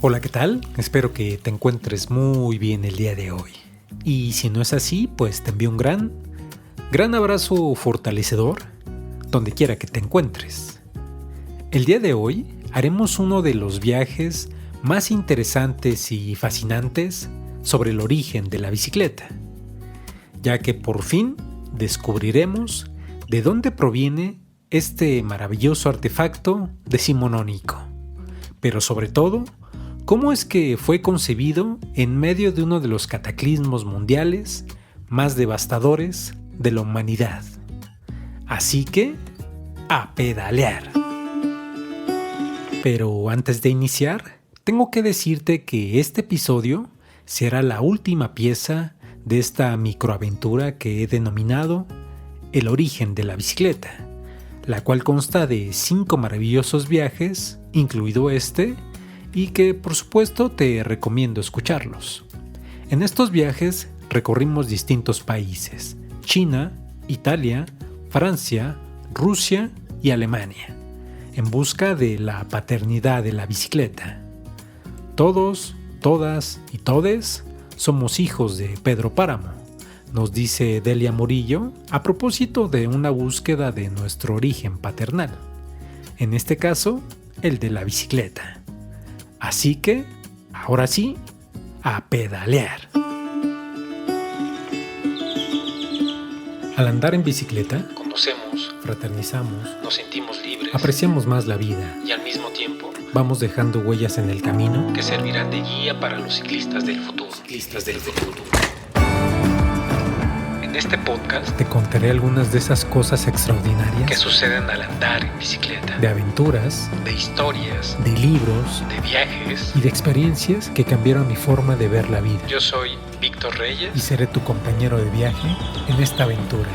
Hola, ¿qué tal? Espero que te encuentres muy bien el día de hoy. Y si no es así, pues te envío un gran abrazo fortalecedor donde quiera que te encuentres. El día de hoy haremos uno de los viajes más interesantes y fascinantes sobre el origen de la bicicleta, ya que por fin descubriremos de dónde proviene este maravilloso artefacto decimonónico, pero sobre todo, cómo es que fue concebido en medio de uno de los cataclismos mundiales más devastadores de la humanidad. Así que, a pedalear. Pero antes de iniciar, tengo que decirte que este episodio será la última pieza de esta microaventura que he denominado El origen de la bicicleta, la cual consta de 5 maravillosos viajes, incluido este, y que por supuesto te recomiendo escucharlos. En estos viajes recorrimos distintos países: China, Italia, Francia, Rusia y Alemania, en busca de la paternidad de la bicicleta. Todos, todas y todes somos hijos de Pedro Páramo, nos dice Delia Morillo a propósito de una búsqueda de nuestro origen paternal, en este caso, el de la bicicleta. Así que, ahora sí, a pedalear. Al andar en bicicleta, conocemos, fraternizamos, nos sentimos libres, apreciamos más la vida y al mismo tiempo vamos dejando huellas en el camino que servirán de guía para los ciclistas del futuro. En este podcast te contaré algunas de esas cosas extraordinarias que suceden al andar en bicicleta, de aventuras, de historias, de libros, de viajes y de experiencias que cambiaron mi forma de ver la vida. Yo soy Víctor Reyes y seré tu compañero de viaje en esta aventura.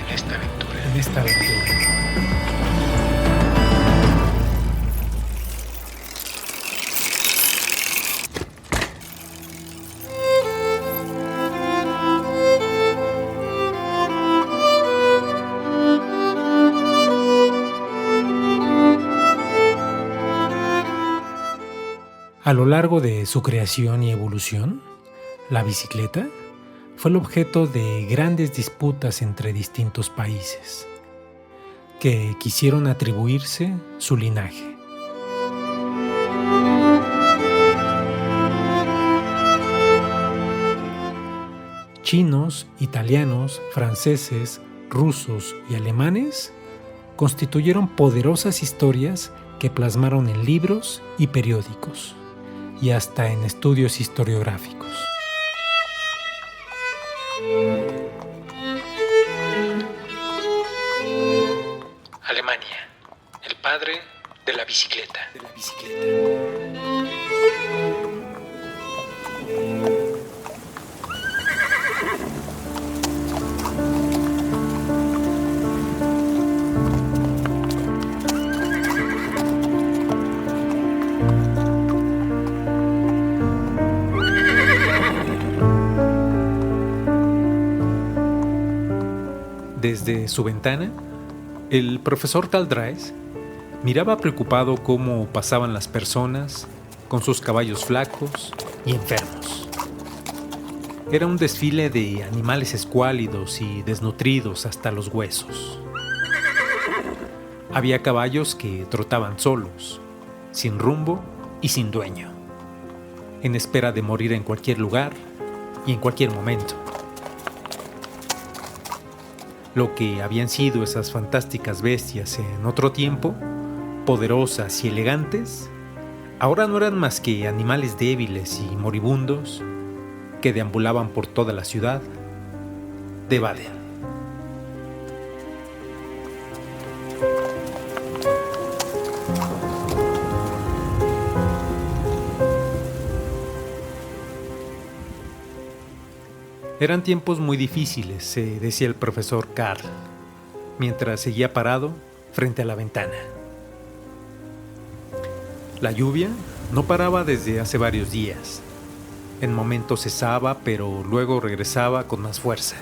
A lo largo de su creación y evolución, la bicicleta fue el objeto de grandes disputas entre distintos países que quisieron atribuirse su linaje. Chinos, italianos, franceses, rusos y alemanes constituyeron poderosas historias que plasmaron en libros y periódicos, y hasta en estudios historiográficos. Alemania, el padre de la bicicleta. Desde su ventana, el profesor Taldraes miraba preocupado cómo pasaban las personas con sus caballos flacos y enfermos. Era un desfile de animales escuálidos y desnutridos hasta los huesos. Había caballos que trotaban solos, sin rumbo y sin dueño, en espera de morir en cualquier lugar y en cualquier momento. Lo que habían sido esas fantásticas bestias en otro tiempo, poderosas y elegantes, ahora no eran más que animales débiles y moribundos que deambulaban por toda la ciudad de Baden. Eran tiempos muy difíciles, se decía el profesor Karl, mientras seguía parado frente a la ventana. La lluvia no paraba desde hace varios días. En momentos cesaba, pero luego regresaba con más fuerza.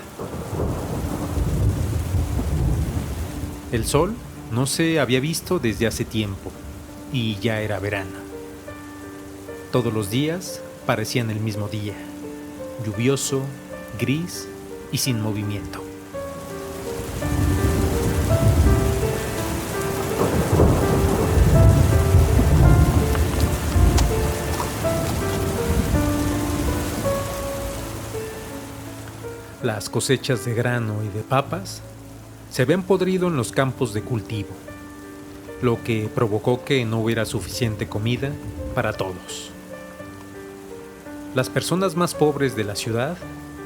El sol no se había visto desde hace tiempo, y ya era verano. Todos los días parecían el mismo día, lluvioso, gris y sin movimiento. Las cosechas de grano y de papas se habían podrido en los campos de cultivo, lo que provocó que no hubiera suficiente comida para todos. Las personas más pobres de la ciudad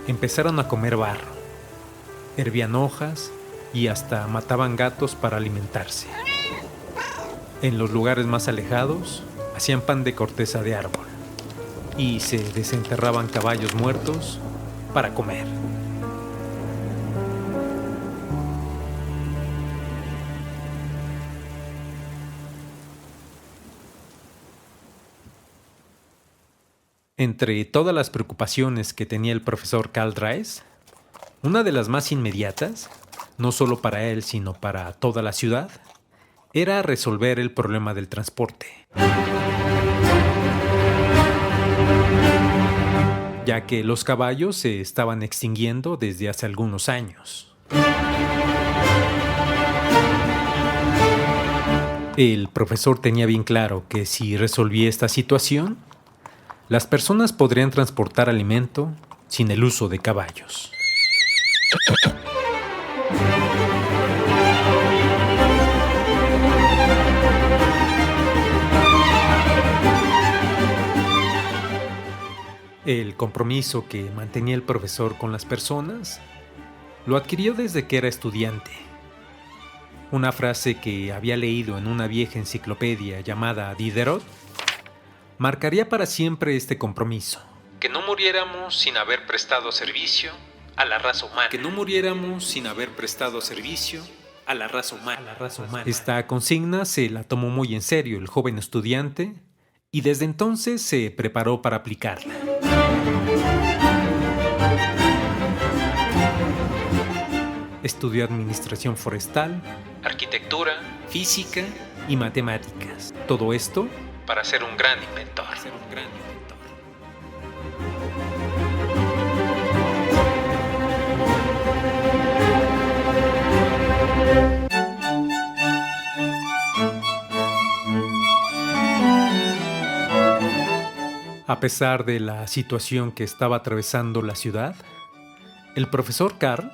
empezaron a comer barro, hervían hojas y hasta mataban gatos para alimentarse. En los lugares más alejados hacían pan de corteza de árbol y se desenterraban caballos muertos para comer. Entre todas las preocupaciones que tenía el profesor Karl Drais, una de las más inmediatas, no solo para él sino para toda la ciudad, era resolver el problema del transporte. Ya que los caballos se estaban extinguiendo desde hace algunos años. El profesor tenía bien claro que si resolvía esta situación, las personas podrían transportar alimento sin el uso de caballos. El compromiso que mantenía el profesor con las personas lo adquirió desde que era estudiante. Una frase que había leído en una vieja enciclopedia llamada Diderot marcaría para siempre este compromiso. Que no muriéramos sin haber prestado servicio a la raza humana. Que no muriéramos sin haber prestado servicio a la raza humana. Esta consigna se la tomó muy en serio el joven estudiante y desde entonces se preparó para aplicarla. Estudió administración forestal, arquitectura, física y matemáticas. Todo esto para ser un gran inventor. A pesar de la situación que estaba atravesando la ciudad, el profesor Karl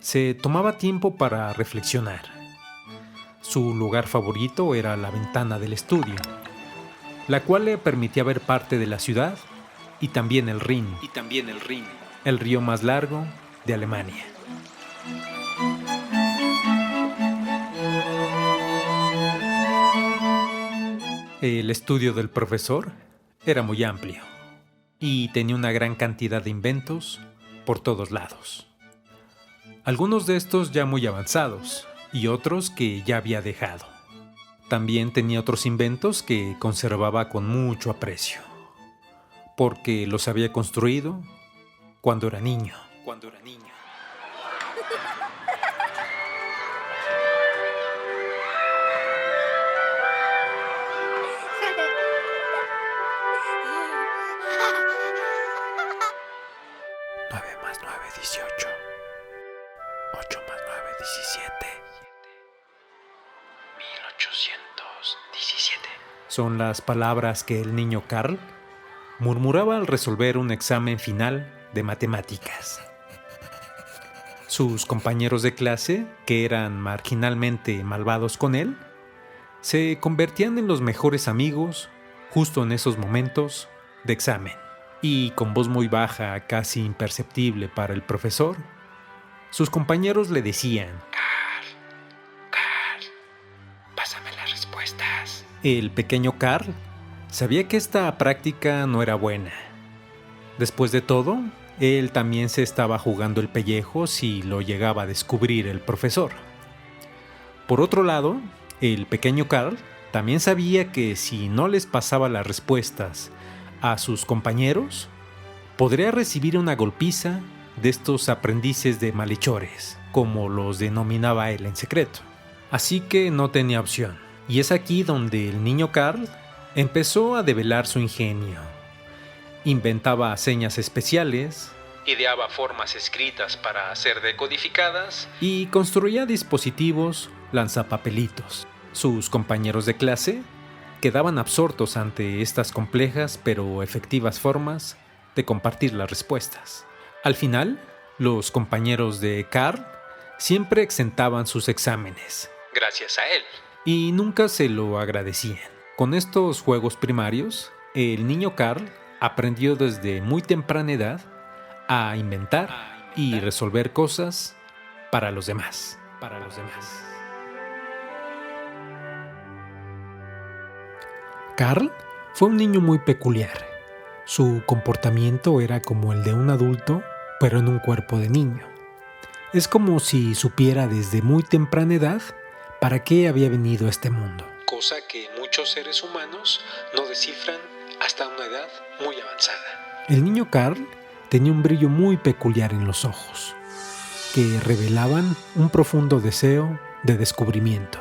se tomaba tiempo para reflexionar. Su lugar favorito era la ventana del estudio, la cual le permitía ver parte de la ciudad y también el Rin, el río más largo de Alemania. El estudio del profesor era muy amplio y tenía una gran cantidad de inventos por todos lados. Algunos de estos ya muy avanzados y otros que ya había dejado. También tenía otros inventos que conservaba con mucho aprecio, porque los había construido cuando era niño. 9 más 9, 18. 8 más 9, 17. 1817. Son las palabras que el niño Karl murmuraba al resolver un examen final de matemáticas. Sus compañeros de clase, que eran marginalmente malvados con él, se convertían en los mejores amigos justo en esos momentos de examen. Y con voz muy baja, casi imperceptible para el profesor, sus compañeros le decían: Karl, pásame las respuestas. El pequeño Karl sabía que esta práctica no era buena. Después de todo, él también se estaba jugando el pellejo si lo llegaba a descubrir el profesor. Por otro lado, el pequeño Karl también sabía que si no les pasaba las respuestas a sus compañeros, podría recibir una golpiza de estos aprendices de malhechores, como los denominaba él en secreto. Así que no tenía opción. Y es aquí donde el niño Karl Empezó a develar su ingenio. Inventaba señas especiales, ideaba formas escritas para ser decodificadas y construía dispositivos lanzapapelitos. Sus compañeros de clase quedaban absortos ante estas complejas pero efectivas formas de compartir las respuestas. Al final, los compañeros de Carl siempre exentaban sus exámenes, gracias a él, y nunca se lo agradecían. Con estos juegos primarios, el niño Carl aprendió desde muy temprana edad a inventar y resolver cosas para los demás. Carl fue un niño muy peculiar. Su comportamiento era como el de un adulto, pero en un cuerpo de niño. Es como si supiera desde muy temprana edad para qué había venido a este mundo. Cosa que muchos seres humanos no descifran hasta una edad muy avanzada. El niño Carl tenía un brillo muy peculiar en los ojos, que revelaban un profundo deseo de descubrimiento.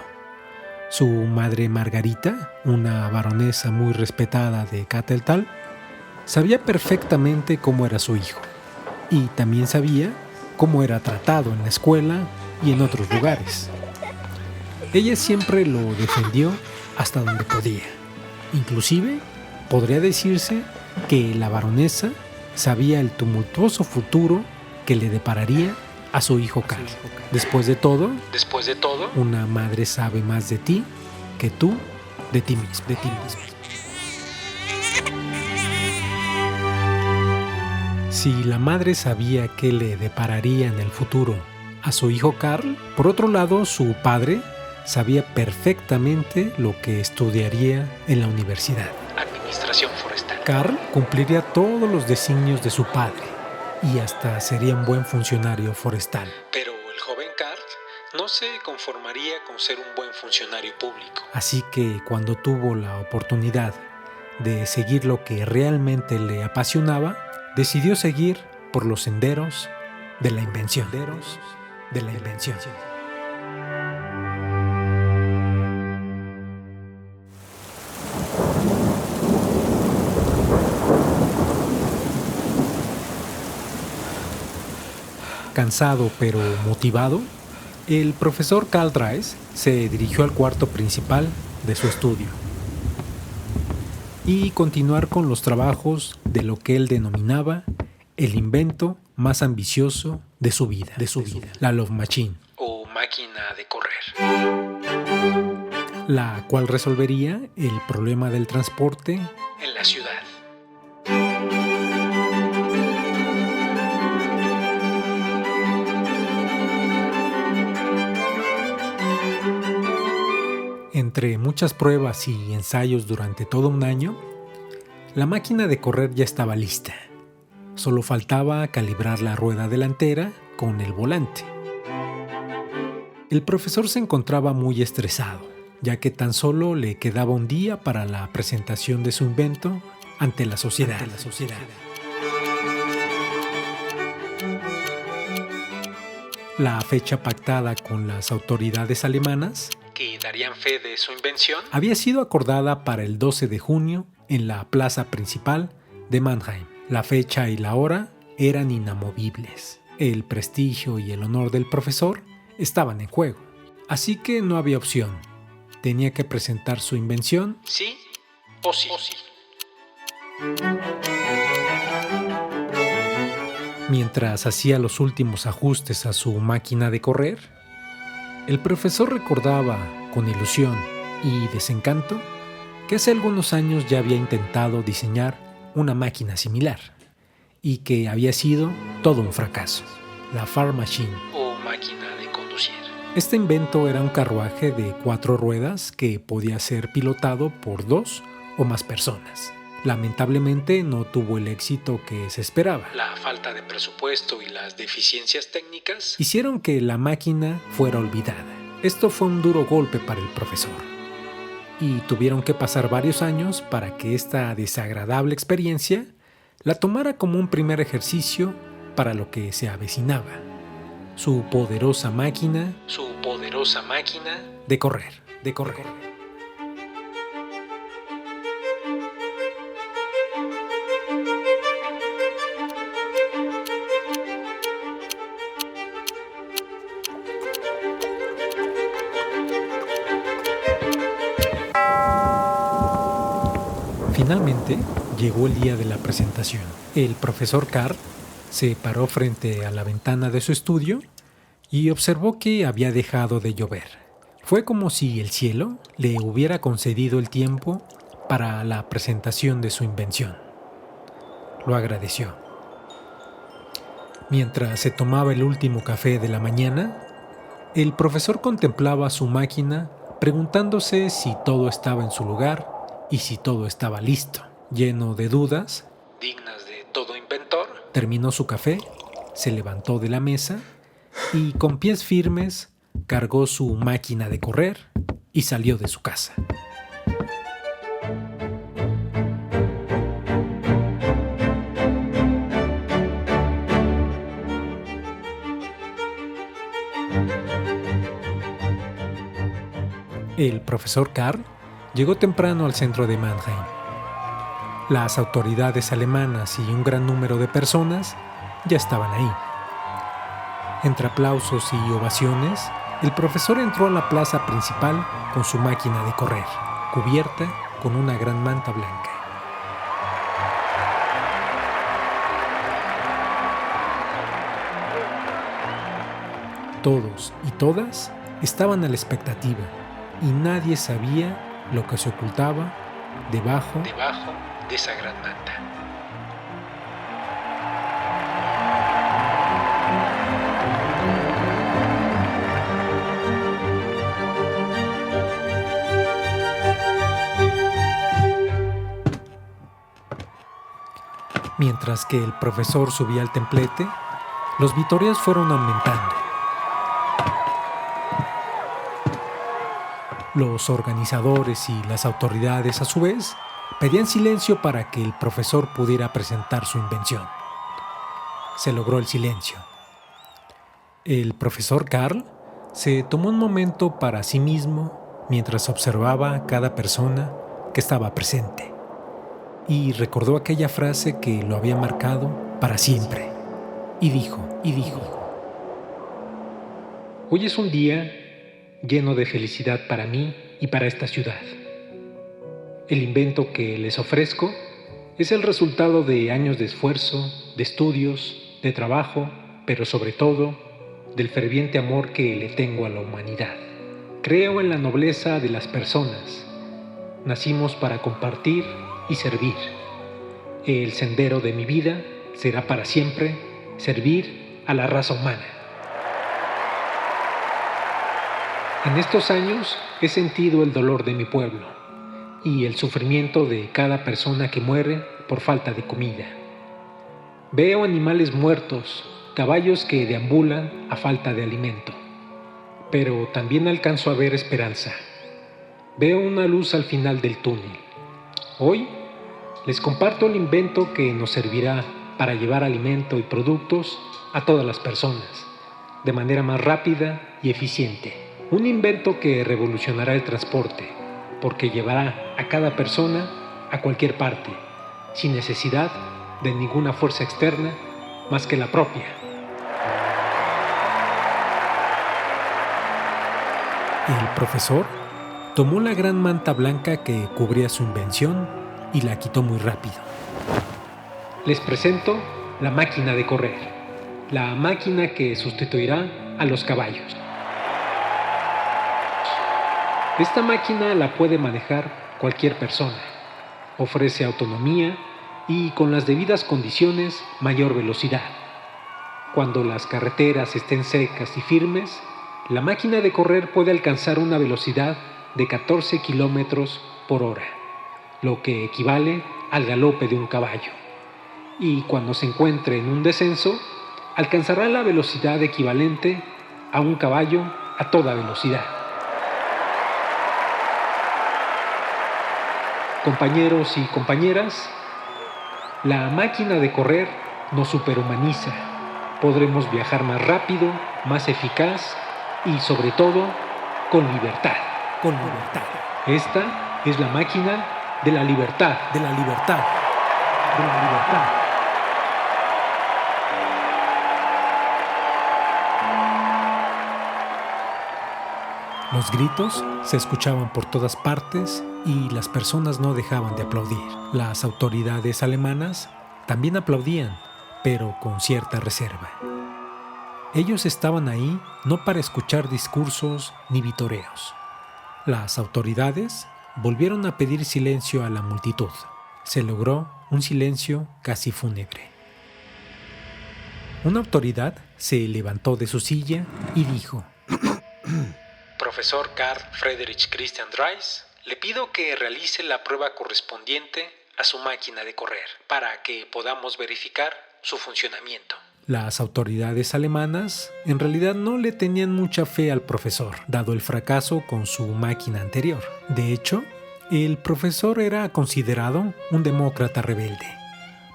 Su madre Margarita, una baronesa muy respetada de Catteltal, sabía perfectamente cómo era su hijo y también sabía cómo era tratado en la escuela y en otros lugares. Ella siempre lo defendió hasta donde podía. Inclusive, podría decirse que la baronesa sabía el tumultuoso futuro que le depararía a su hijo Carl. Después de todo, una madre sabe más de ti que tú de ti mismo. Si la madre sabía qué le depararía en el futuro a su hijo Carl, por otro lado, su padre sabía perfectamente lo que estudiaría en la universidad. Administración forestal. Carl cumpliría todos los designios de su padre y hasta sería un buen funcionario forestal. Pero el joven Carl no se conformaría con ser un buen funcionario público. Así que cuando tuvo la oportunidad de seguir lo que realmente le apasionaba, decidió seguir por los senderos de la invención. Cansado pero motivado, el profesor Carl Drais se dirigió al cuarto principal de su estudio y continuar con los trabajos de lo que él denominaba el invento más ambicioso de su vida, la Love Machine, o máquina de correr, la cual resolvería el problema del transporte en la ciudad. Entre muchas pruebas y ensayos durante todo un año, la máquina de correr ya estaba lista. Solo faltaba calibrar la rueda delantera con el volante. El profesor se encontraba muy estresado, ya que tan solo le quedaba un día para la presentación de su invento ante la sociedad. La fecha pactada con las autoridades alemanas, que darían fe de su invención, había sido acordada para el 12 de junio en la plaza principal de Mannheim. La fecha y la hora eran inamovibles. El prestigio y el honor del profesor estaban en juego. Así que no había opción. Tenía que presentar su invención, sí o sí. Mientras hacía los últimos ajustes a su máquina de correr, el profesor recordaba con ilusión y desencanto que hace algunos años ya había intentado diseñar una máquina similar y que había sido todo un fracaso, la Far Machine, o máquina de conducir. Este invento era un carruaje de 4 ruedas que podía ser pilotado por 2 o más personas. Lamentablemente no tuvo el éxito que se esperaba. La falta de presupuesto y las deficiencias técnicas hicieron que la máquina fuera olvidada. Esto fue un duro golpe para el profesor y tuvieron que pasar varios años para que esta desagradable experiencia la tomara como un primer ejercicio para lo que se avecinaba. Su poderosa máquina de correr. Finalmente, llegó el día de la presentación. El profesor Carr se paró frente a la ventana de su estudio y observó que había dejado de llover. Fue como si el cielo le hubiera concedido el tiempo para la presentación de su invención. Lo agradeció. Mientras se tomaba el último café de la mañana, el profesor contemplaba su máquina preguntándose si todo estaba en su lugar y si todo estaba listo. Lleno de dudas, dignas de todo inventor, terminó su café, se levantó de la mesa y con pies firmes cargó su máquina de correr y salió de su casa. El profesor Carr llegó temprano al centro de Mannheim. Las autoridades alemanas y un gran número de personas ya estaban ahí. Entre aplausos y ovaciones, el profesor entró a la plaza principal con su máquina de correr, cubierta con una gran manta blanca. Todos y todas estaban a la expectativa y nadie sabía lo que se ocultaba debajo de esa gran manta. Mientras que el profesor subía al templete, los vitoreos fueron aumentando. Los organizadores y las autoridades, a su vez, pedían silencio para que el profesor pudiera presentar su invención. Se logró el silencio. El profesor Carr se tomó un momento para sí mismo mientras observaba a cada persona que estaba presente y recordó aquella frase que lo había marcado para siempre. Y dijo, hoy es un día lleno de felicidad para mí y para esta ciudad. El invento que les ofrezco es el resultado de años de esfuerzo, de estudios, de trabajo, pero sobre todo del ferviente amor que le tengo a la humanidad. Creo en la nobleza de las personas. Nacimos para compartir y servir. El sendero de mi vida será para siempre servir a la raza humana. En estos años he sentido el dolor de mi pueblo y el sufrimiento de cada persona que muere por falta de comida. Veo animales muertos, caballos que deambulan a falta de alimento, pero también alcanzo a ver esperanza. Veo una luz al final del túnel. Hoy les comparto el invento que nos servirá para llevar alimento y productos a todas las personas, de manera más rápida y eficiente. Un invento que revolucionará el transporte, porque llevará a cada persona a cualquier parte, sin necesidad de ninguna fuerza externa más que la propia. El profesor tomó la gran manta blanca que cubría su invención y la quitó muy rápido. Les presento la máquina de correr, la máquina que sustituirá a los caballos. Esta máquina la puede manejar cualquier persona. Ofrece autonomía y, con las debidas condiciones, mayor velocidad. Cuando las carreteras estén secas y firmes, la máquina de correr puede alcanzar una velocidad de 14 kilómetros por hora, lo que equivale al galope de un caballo. Y cuando se encuentre en un descenso, alcanzará la velocidad equivalente a un caballo a toda velocidad. Compañeros y compañeras, la máquina de correr nos superhumaniza. Podremos viajar más rápido, más eficaz y, sobre todo, con libertad. Con libertad. Esta es la máquina de la libertad. De la libertad. De la libertad. Los gritos se escuchaban por todas partes y las personas no dejaban de aplaudir. Las autoridades alemanas también aplaudían, pero con cierta reserva. Ellos estaban ahí no para escuchar discursos ni vitoreos. Las autoridades volvieron a pedir silencio a la multitud. Se logró un silencio casi fúnebre. Una autoridad se levantó de su silla y dijo: Profesor Karl Friedrich Christian Dreis, le pido que realice la prueba correspondiente a su máquina de correr para que podamos verificar su funcionamiento. Las autoridades alemanas en realidad no le tenían mucha fe al profesor, dado el fracaso con su máquina anterior. De hecho, el profesor era considerado un demócrata rebelde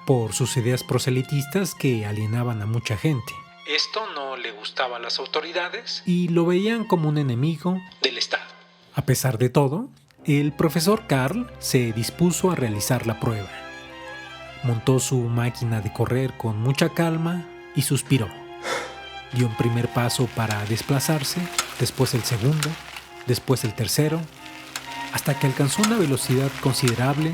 por sus ideas proselitistas que alienaban a mucha gente. Esto no le gustaba a las autoridades y lo veían como un enemigo del Estado. A pesar de todo, el profesor Karl se dispuso a realizar la prueba. Montó su máquina de correr con mucha calma y suspiró. Dio un primer paso para desplazarse, después el segundo, después el tercero, hasta que alcanzó una velocidad considerable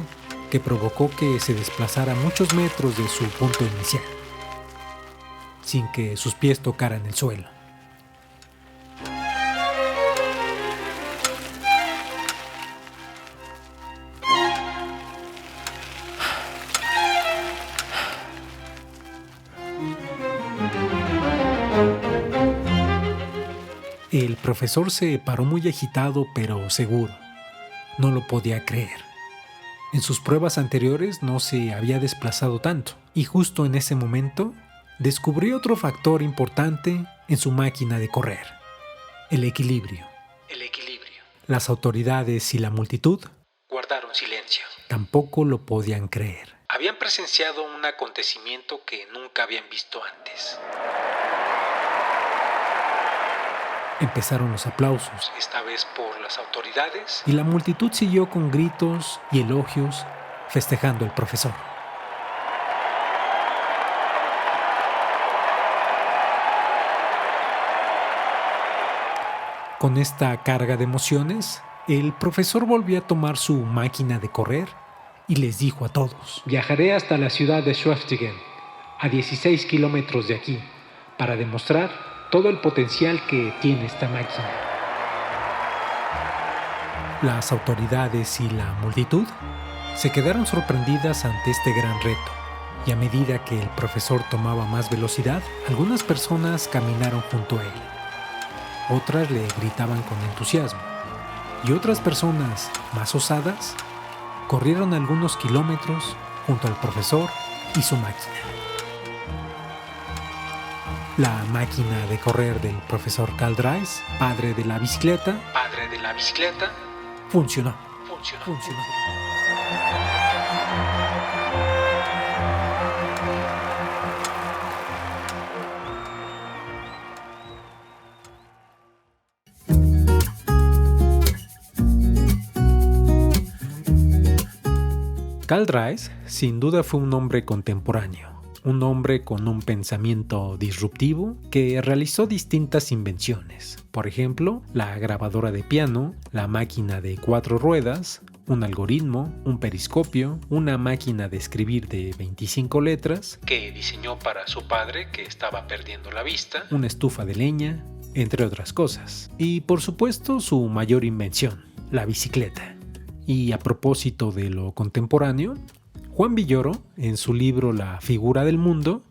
que provocó que se desplazara muchos metros de su punto inicial, sin que sus pies tocaran el suelo. El profesor se paró muy agitado pero seguro. No lo podía creer. En sus pruebas anteriores no se había desplazado tanto, y justo en ese momento descubrió otro factor importante en su máquina de correr: el equilibrio. Las autoridades y la multitud guardaron silencio. Tampoco lo podían creer. Habían presenciado un acontecimiento que nunca habían visto antes. Empezaron los aplausos, esta vez por las autoridades, y la multitud siguió con gritos y elogios, festejando al profesor. Con esta carga de emociones, el profesor volvió a tomar su máquina de correr y les dijo a todos: viajaré hasta la ciudad de Schweftingen, a 16 kilómetros de aquí, para demostrar todo el potencial que tiene esta máquina. Las autoridades y la multitud se quedaron sorprendidas ante este gran reto, y a medida que el profesor tomaba más velocidad, algunas personas caminaron junto a él. Otras le gritaban con entusiasmo, y otras personas más osadas corrieron algunos kilómetros junto al profesor y su máquina. La máquina de correr del profesor Karl Dreis, padre de la bicicleta, funcionó. Karl Dreis sin duda fue un hombre contemporáneo. Un hombre con un pensamiento disruptivo que realizó distintas invenciones. Por ejemplo, la grabadora de piano, la máquina de 4 ruedas, un algoritmo, un periscopio, una máquina de escribir de 25 letras que diseñó para su padre que estaba perdiendo la vista, una estufa de leña, entre otras cosas. Y por supuesto su mayor invención, la bicicleta. Y a propósito de lo contemporáneo, Juan Villoro, en su libro La figura del mundo,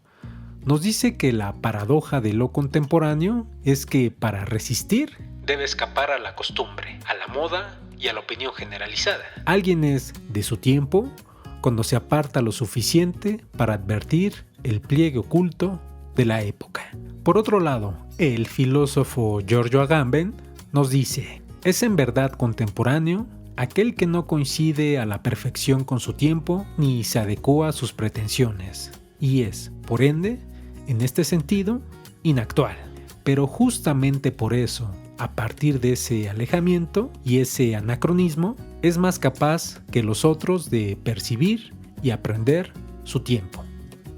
nos dice que la paradoja de lo contemporáneo es que para resistir debe escapar a la costumbre, a la moda y a la opinión generalizada. Alguien es de su tiempo cuando se aparta lo suficiente para advertir el pliegue oculto de la época. Por otro lado, el filósofo Giorgio Agamben nos dice: es en verdad contemporáneo aquel que no coincide a la perfección con su tiempo ni se adecua a sus pretensiones, y es, por ende, en este sentido, inactual. Pero justamente por eso, a partir de ese alejamiento y ese anacronismo, es más capaz que los otros de percibir y aprender su tiempo.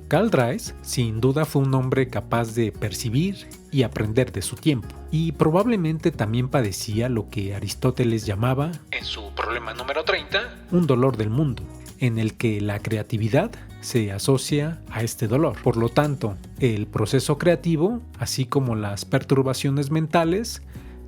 Karl Drais sin duda fue un hombre capaz de percibir y aprender de su tiempo, y probablemente también padecía lo que Aristóteles llamaba, en su problema número 30, un dolor del mundo, en el que la creatividad se asocia a este dolor. Por lo tanto, el proceso creativo, así como las perturbaciones mentales,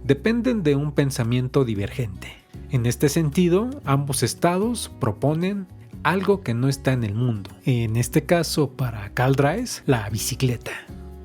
dependen de un pensamiento divergente. En este sentido, ambos estados proponen algo que no está en el mundo. En este caso, para Karl Drais, la bicicleta.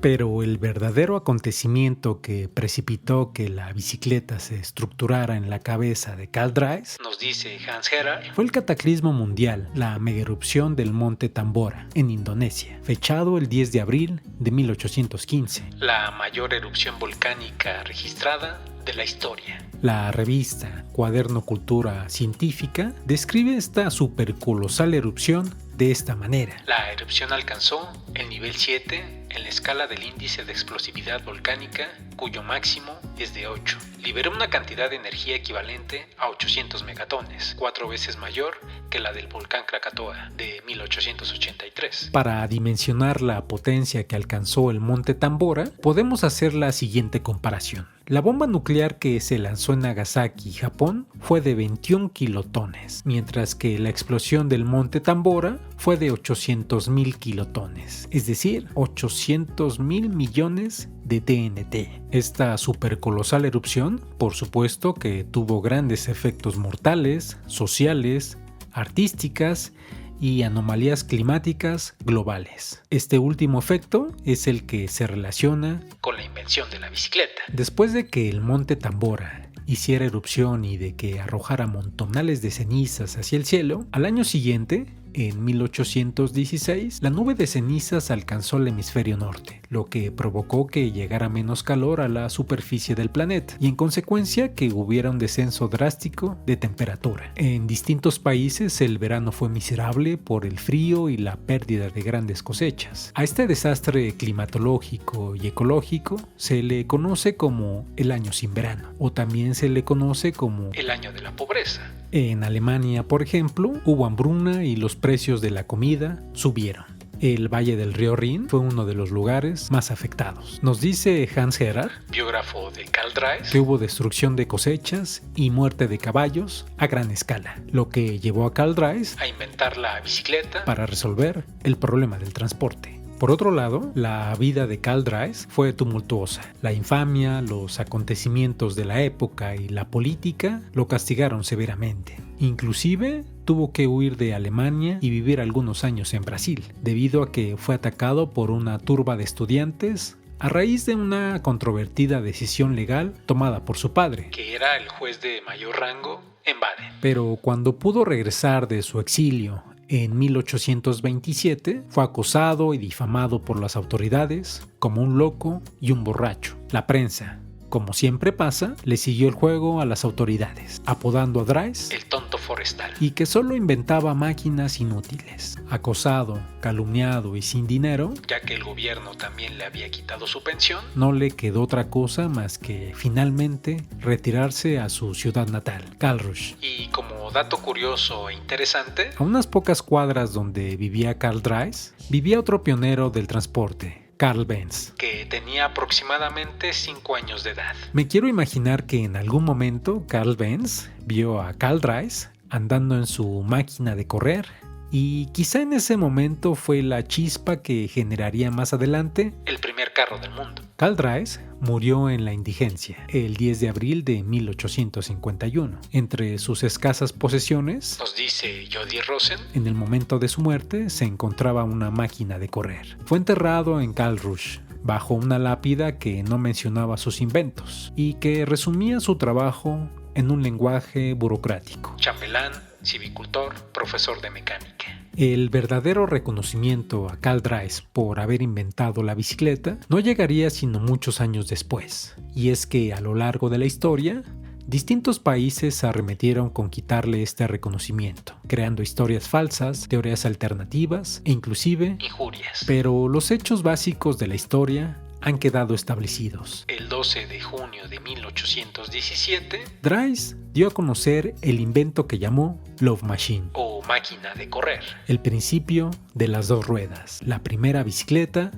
Pero el verdadero acontecimiento que precipitó que la bicicleta se estructurara en la cabeza de Karl Drais, nos dice Hans Gerhard, fue el cataclismo mundial, la megaerupción del monte Tambora, en Indonesia, fechado el 10 de abril de 1815. La mayor erupción volcánica registrada de la historia. La revista Cuaderno Cultura Científica describe esta supercolosal erupción de esta manera. La erupción alcanzó el nivel 7 en la escala del índice de explosividad volcánica, cuyo máximo es de 8. Liberó una cantidad de energía equivalente a 800 megatones, 4 veces mayor que la del volcán Krakatoa de 1883. Para dimensionar la potencia que alcanzó el monte Tambora, podemos hacer la siguiente comparación. La bomba nuclear que se lanzó en Nagasaki, Japón, fue de 21 kilotones, mientras que la explosión del monte Tambora fue de 800,000 kilotones, es decir, 800,000 millones de TNT. Esta supercolosal erupción, por supuesto que tuvo grandes efectos mortales, sociales, artísticas y anomalías climáticas globales. Este último efecto es el que se relaciona con la invención de la bicicleta. Después de que el monte Tambora hiciera erupción y de que arrojara montonales de cenizas hacia el cielo, al año siguiente, en 1816, la nube de cenizas alcanzó el hemisferio norte, lo que provocó que llegara menos calor a la superficie del planeta y en consecuencia que hubiera un descenso drástico de temperatura. En distintos países el verano fue miserable por el frío y la pérdida de grandes cosechas. A este desastre climatológico y ecológico se le conoce como el año sin verano, o también se le conoce como el año de la pobreza. En Alemania, por ejemplo, hubo hambruna y los precios de la comida subieron. El valle del río Rin fue uno de los lugares más afectados. Nos dice Hans Gerhard, biógrafo de Karl Drais, que hubo destrucción de cosechas y muerte de caballos a gran escala, lo que llevó a Karl Drais a inventar la bicicleta para resolver el problema del transporte. Por otro lado, la vida de Karl Drais fue tumultuosa. La infamia, los acontecimientos de la época y la política lo castigaron severamente. Inclusive tuvo que huir de Alemania y vivir algunos años en Brasil, debido a que fue atacado por una turba de estudiantes a raíz de una controvertida decisión legal tomada por su padre, que era el juez de mayor rango en Baden. Pero cuando pudo regresar de su exilio en 1827, fue acosado y difamado por las autoridades como un loco y un borracho. La prensa, como siempre pasa, le siguió el juego a las autoridades, apodando a Drais el tonto forestal, y que solo inventaba máquinas inútiles. Acosado, calumniado y sin dinero, ya que el gobierno también le había quitado su pensión, no le quedó otra cosa más que finalmente retirarse a su ciudad natal, Karlsruhe. Y como dato curioso e interesante, a unas pocas cuadras donde vivía Karl Drais, vivía otro pionero del transporte, Karl Benz, que tenía aproximadamente 5 años de edad. Me quiero imaginar que en algún momento Karl Benz vio a Karl Drais andando en su máquina de correr y quizá en ese momento fue la chispa que generaría más adelante el primer carro del mundo. Karl Drais murió en la indigencia el 10 de abril de 1851. Entre sus escasas posesiones, nos dice Jody Rosen, en el momento de su muerte se encontraba una máquina de correr. Fue enterrado en Karlsruhe, bajo una lápida que no mencionaba sus inventos y que resumía su trabajo en un lenguaje burocrático. Chapelán, civicultor, profesor de mecánica. El verdadero reconocimiento a Karl Drais por haber inventado la bicicleta no llegaría sino muchos años después, y es que a lo largo de la historia, distintos países arremetieron con quitarle este reconocimiento, creando historias falsas, teorías alternativas e inclusive injurias. Pero los hechos básicos de la historia han quedado establecidos. El 12 de junio de 1817, Drais dio a conocer el invento que llamó Love Machine, o máquina de correr, el principio de las dos ruedas, la primera bicicleta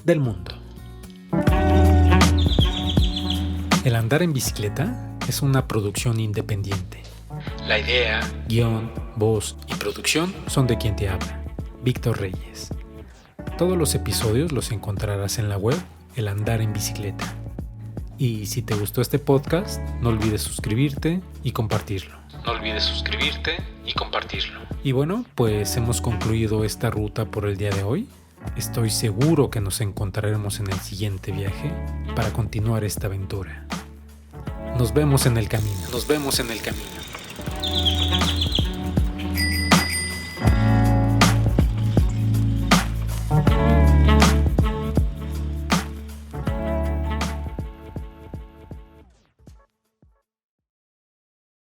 del mundo. El andar en bicicleta es una producción independiente. La idea, guión, voz y producción son de quien te habla, Víctor Reyes. Todos los episodios los encontrarás en la web El Andar en Bicicleta. Y si te gustó este podcast, no olvides suscribirte y compartirlo. Y bueno, pues hemos concluido esta ruta por el día de hoy. Estoy seguro que nos encontraremos en el siguiente viaje para continuar esta aventura. Nos vemos en el camino.